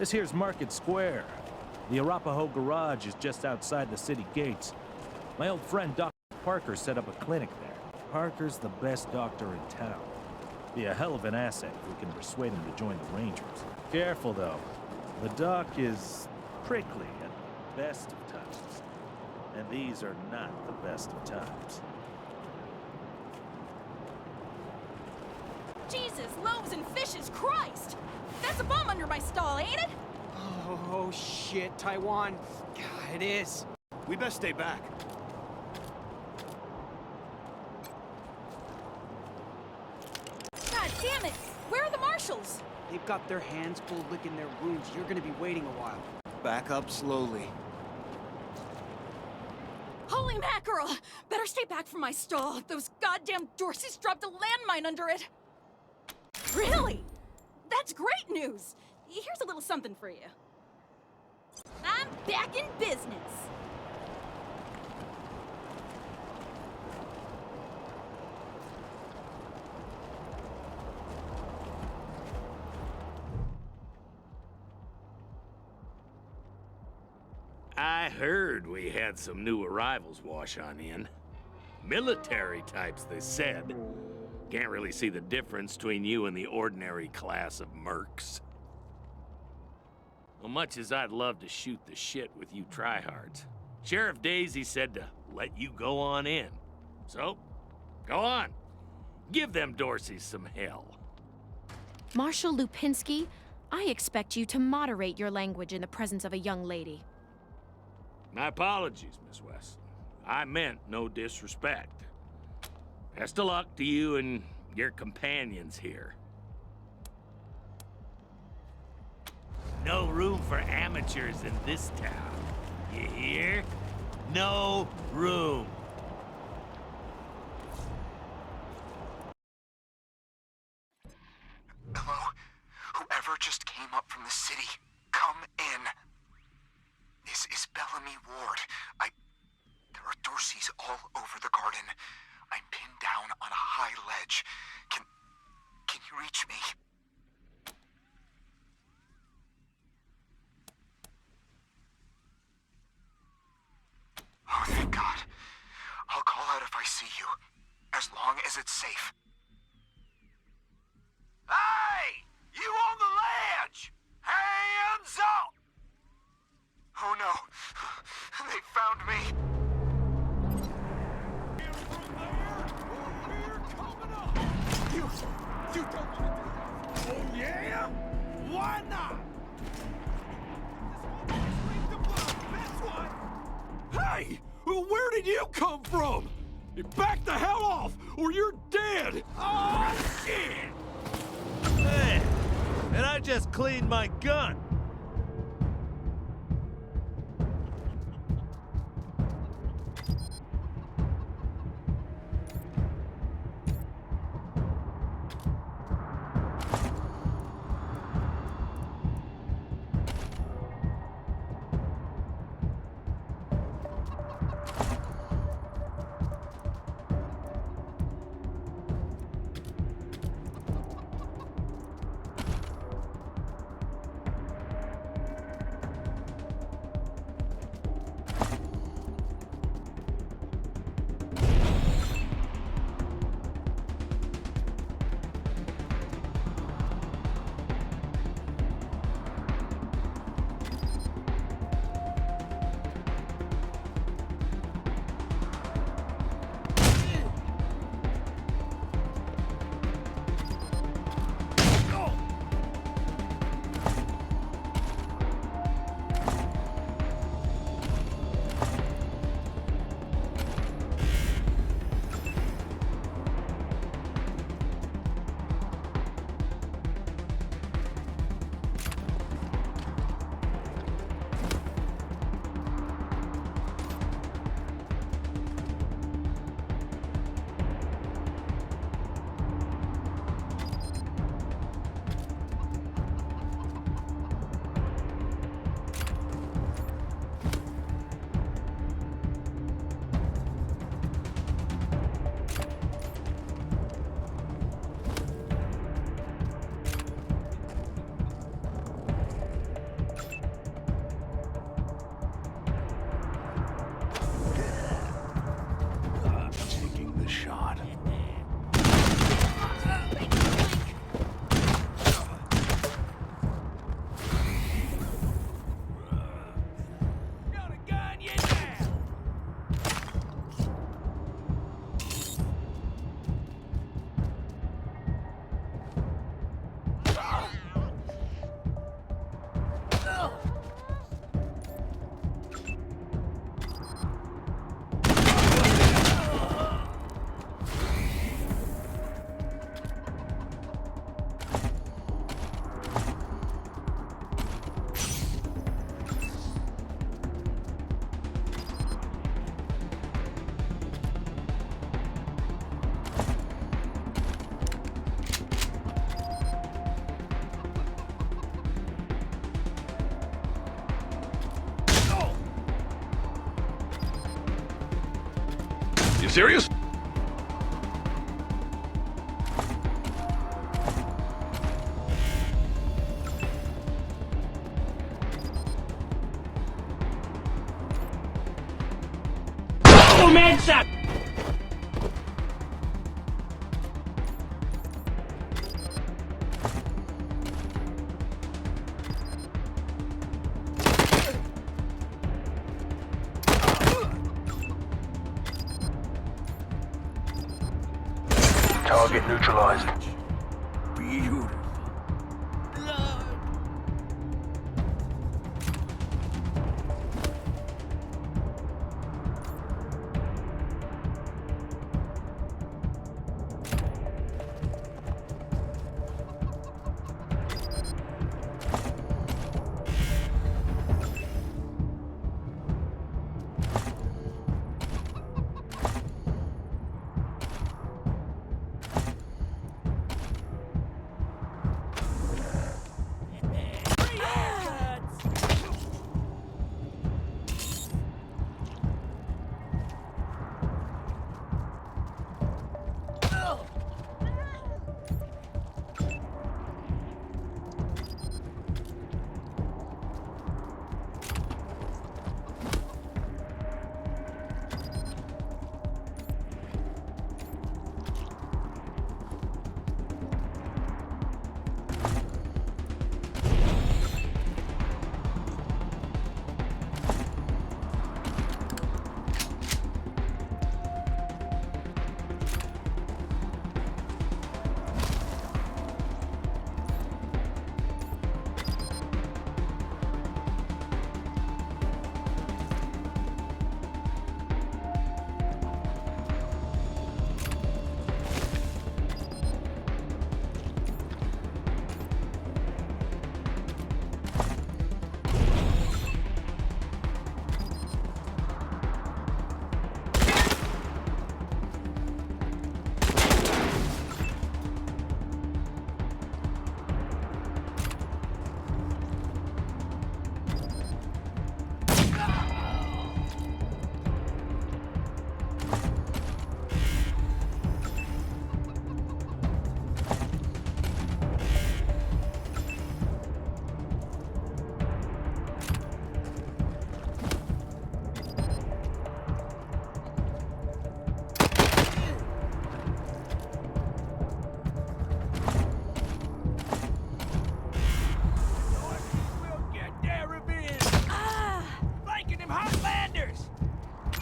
This here's Market Square. The Arapahoe Garage is just outside the city gates. My old friend Dr. Parker set up a clinic there. Parker's the best doctor in town. Be a hell of an asset if we can persuade him to join the Rangers. Careful, though. The doc is prickly at the best of times. And these are not the best of times. Jesus, loaves and fishes, Christ! That's a bomb under my stall, ain't it? Oh, shit, Taiwan. God, it is. We best stay back. God damn it! Where are the marshals? They've got their hands full licking their wounds. You're gonna be waiting a while. Back up slowly. Holy mackerel! Better stay back from my stall. Those goddamn Dorseys dropped a landmine under it. Really? That's great news. Here's a little something for you. I'm back in business. I heard we had some new arrivals wash on in. Military types, they said. Can't really see the difference between you and the ordinary class of mercs. Well, much as I'd love to shoot the shit with you tryhards, Sheriff Daisy said to let you go on in. So, go on. Give them Dorseys some hell. Marshal Lupinski, I expect you to moderate your language in the presence of a young lady. My apologies, Miss Weston. I meant no disrespect. Best of luck to you and your companions here. No room for amateurs in this town. You hear? No room. Hello? Whoever just came up from the city, come in. This is Bellamy Ward. There are Dorseys all over the garden. I'm pinned down on a high ledge. Can you reach me? Oh, thank God. I'll call out if I see you, as long as it's safe. Hey! You on the ledge! Hands up! Oh no, they found me. You don't want to do that. Oh yeah? Why not? Hey! Where did you come from? You back the hell off, or you're dead! Oh, shit! Hey! And I just cleaned my gun! serious? Target neutralized. Beautiful.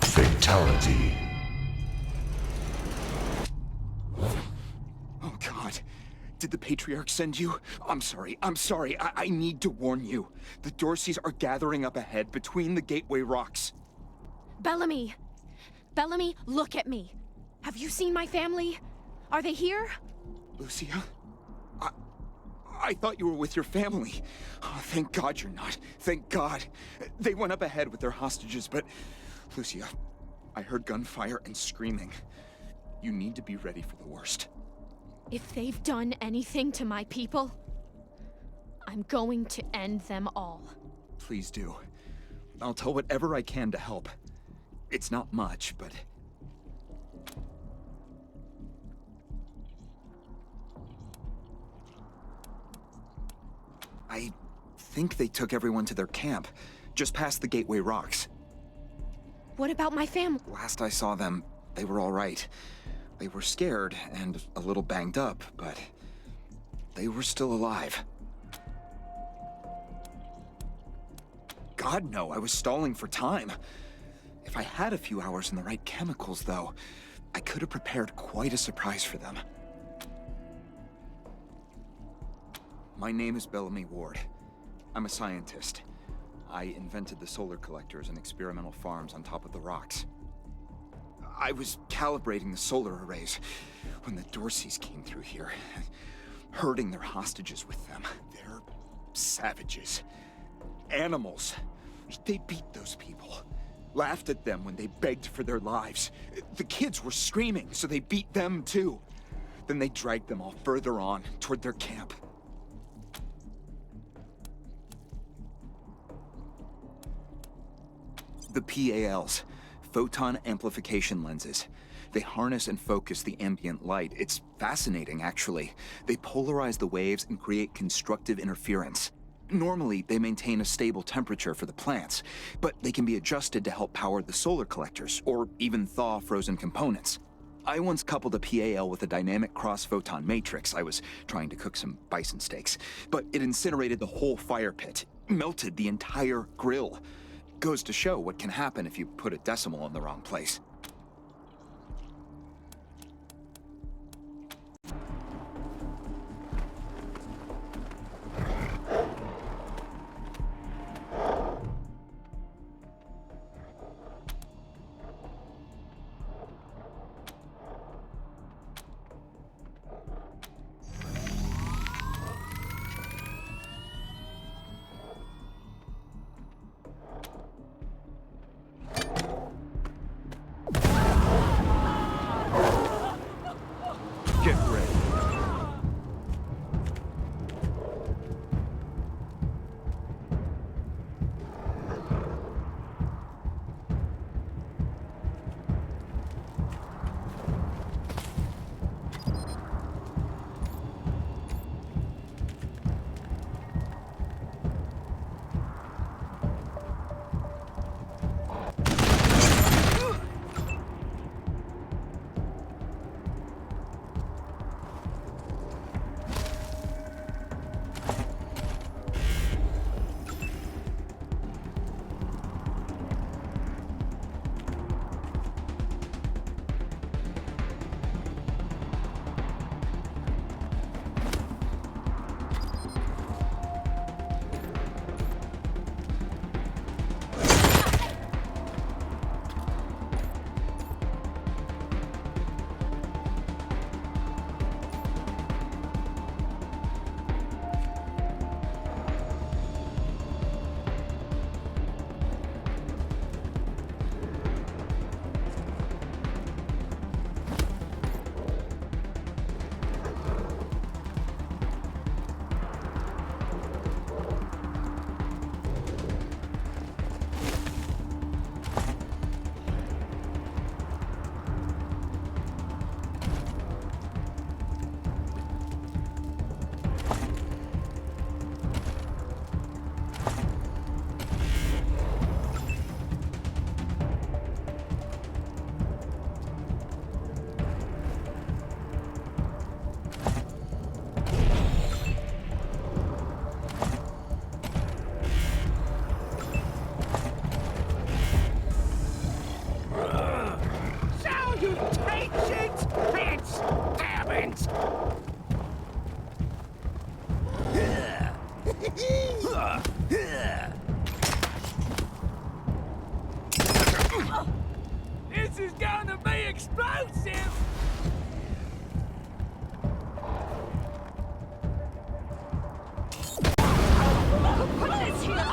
Fatality. Oh, God. Did the Patriarch send you? I'm sorry. I need to warn you. The Dorseys are gathering up ahead between the Gateway Rocks. Bellamy! Bellamy, look at me. Have you seen my family? Are they here? Lucia? I thought you were with your family. Oh, thank God you're not. Thank God. They went up ahead with their hostages, but... Lucia, I heard gunfire and screaming. You need to be ready for the worst. If they've done anything to my people, I'm going to end them all. Please do. I'll tell whatever I can to help. It's not much, but... I think they took everyone to their camp, just past the Gateway Rocks. What about my family? Last I saw them, they were all right. They were scared and a little banged up, but they were still alive. God, no, I was stalling for time. If I had a few hours and the right chemicals, though, I could have prepared quite a surprise for them. My name is Bellamy Ward. I'm a scientist. I invented the solar collectors and experimental farms on top of the rocks. I was calibrating the solar arrays when the Dorseys came through here, herding their hostages with them. They're savages. Animals. They beat those people. Laughed at them when they begged for their lives. The kids were screaming, so they beat them too. Then they dragged them all further on, toward their camp. The PALs, photon amplification lenses. They harness and focus the ambient light. It's fascinating, actually. They polarize the waves and create constructive interference. Normally, they maintain a stable temperature for the plants, but they can be adjusted to help power the solar collectors, or even thaw frozen components. I once coupled a PAL with a dynamic cross-photon matrix. I was trying to cook some bison steaks, but it incinerated the whole fire pit, melted the entire grill. Goes to show what can happen if you put a decimal in the wrong place. Get ready. This is gonna be explosive! What is here?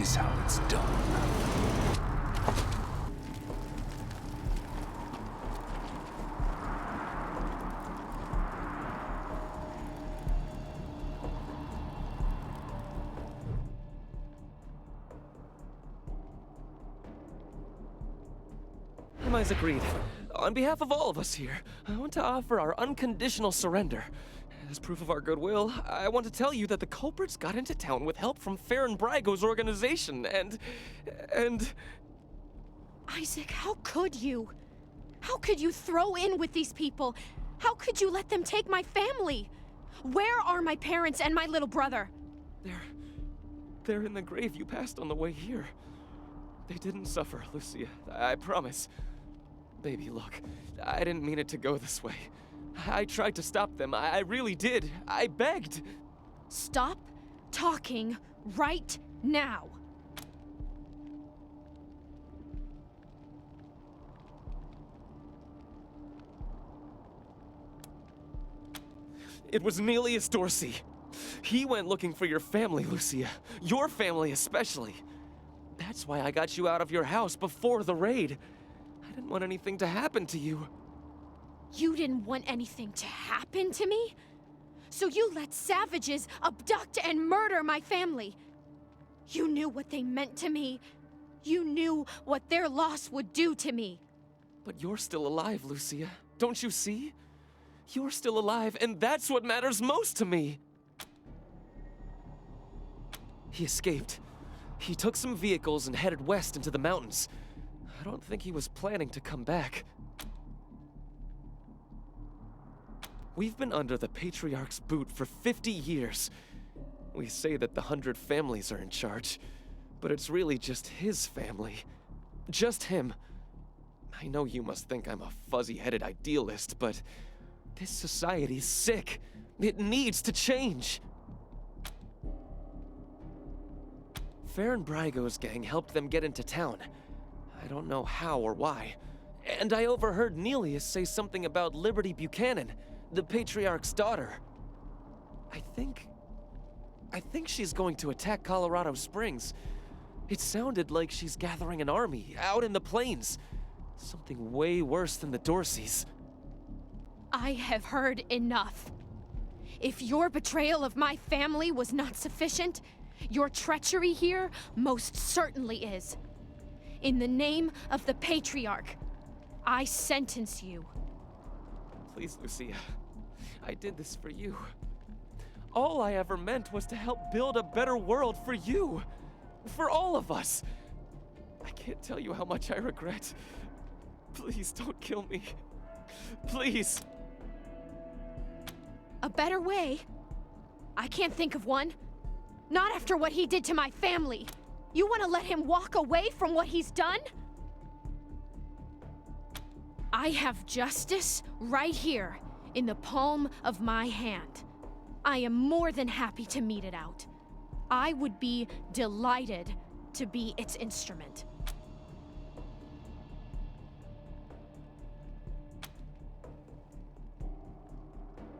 is how it's done. I'm Isaac Reed. On behalf of all of us here, I want to offer our unconditional surrender. As proof of our goodwill, I want to tell you that the culprits got into town with help from Farron Brygo's organization, and... Isaac, how could you? How could you throw in with these people? How could you let them take my family? Where are my parents and my little brother? They're in the grave you passed on the way here. They didn't suffer, Lucia. I promise. Baby, look, I didn't mean it to go this way. I tried to stop them. I really did. I begged. Stop talking right now. It was Nelius Dorsey. He went looking for your family, Lucia. Your family especially. That's why I got you out of your house before the raid. I didn't want anything to happen to you. You didn't want anything to happen to me? So you let savages abduct and murder my family. You knew what they meant to me. You knew what their loss would do to me. But you're still alive, Lucia. Don't you see? You're still alive, and that's what matters most to me. He escaped. He took some vehicles and headed west into the mountains. I don't think he was planning to come back. We've been under the Patriarch's boot for 50 years. We say that the 100 families are in charge, but it's really just his family. Just him. I know you must think I'm a fuzzy-headed idealist, but this society's sick. It needs to change. Farron Brygo's gang helped them get into town. I don't know how or why. And I overheard Nelius say something about Liberty Buchanan, the Patriarch's daughter. I think she's going to attack Colorado Springs. It sounded like she's gathering an army out in the plains. Something way worse than the Dorseys. I have heard enough. If your betrayal of my family was not sufficient, your treachery here most certainly is. In the name of the Patriarch, I sentence you. Please, Lucia. I did this for you. All I ever meant was to help build a better world for you. For all of us. I can't tell you how much I regret. Please don't kill me. Please. A better way? I can't think of one. Not after what he did to my family. You want to let him walk away from what he's done? I have justice right here, in the palm of my hand. I am more than happy to mete it out. I would be delighted to be its instrument.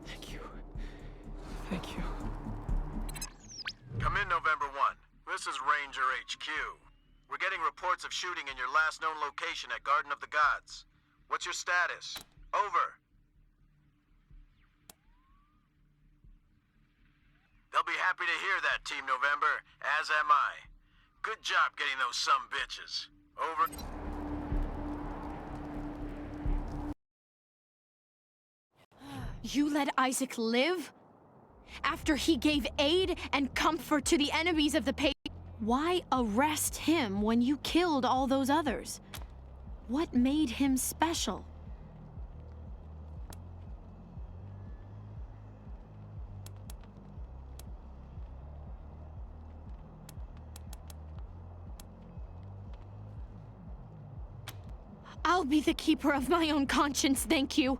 Thank you. Thank you. Come in, November 1. This is Ranger HQ. We're getting reports of shooting in your last known location at Garden of the Gods. What's your status? Over. They'll be happy to hear that, Team November, as am I. Good job getting those sumbitches. Over. You let Isaac live? After he gave aid and comfort to the enemies of the Patriarch? Why arrest him when you killed all those others? What made him special? I'll be the keeper of my own conscience, thank you.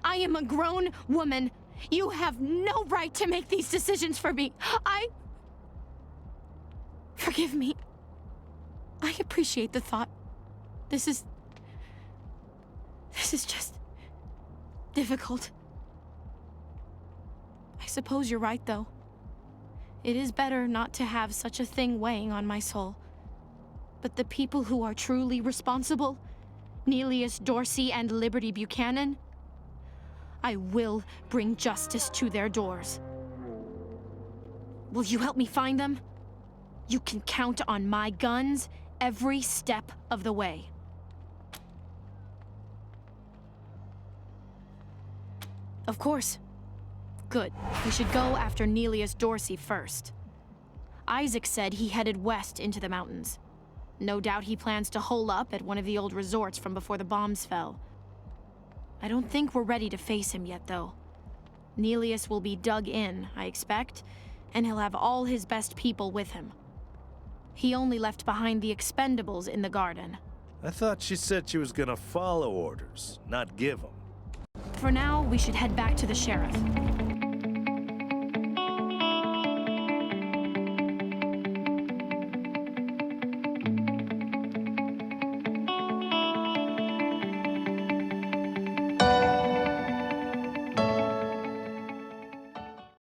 I am a grown woman. You have no right to make these decisions for me. Forgive me. I appreciate the thought. This is just difficult. I suppose you're right, though. It is better not to have such a thing weighing on my soul. But the people who are truly responsible, Neelius Dorsey and Liberty Buchanan, I will bring justice to their doors. Will you help me find them? You can count on my guns every step of the way. Of course. Good. We should go after Neelius Dorsey first. Isaac said he headed west into the mountains. No doubt he plans to hole up at one of the old resorts from before the bombs fell. I don't think we're ready to face him yet, though. Neelius will be dug in, I expect, and he'll have all his best people with him. He only left behind the expendables in the garden. I thought she said she was gonna follow orders, not give them. For now, we should head back to the sheriff.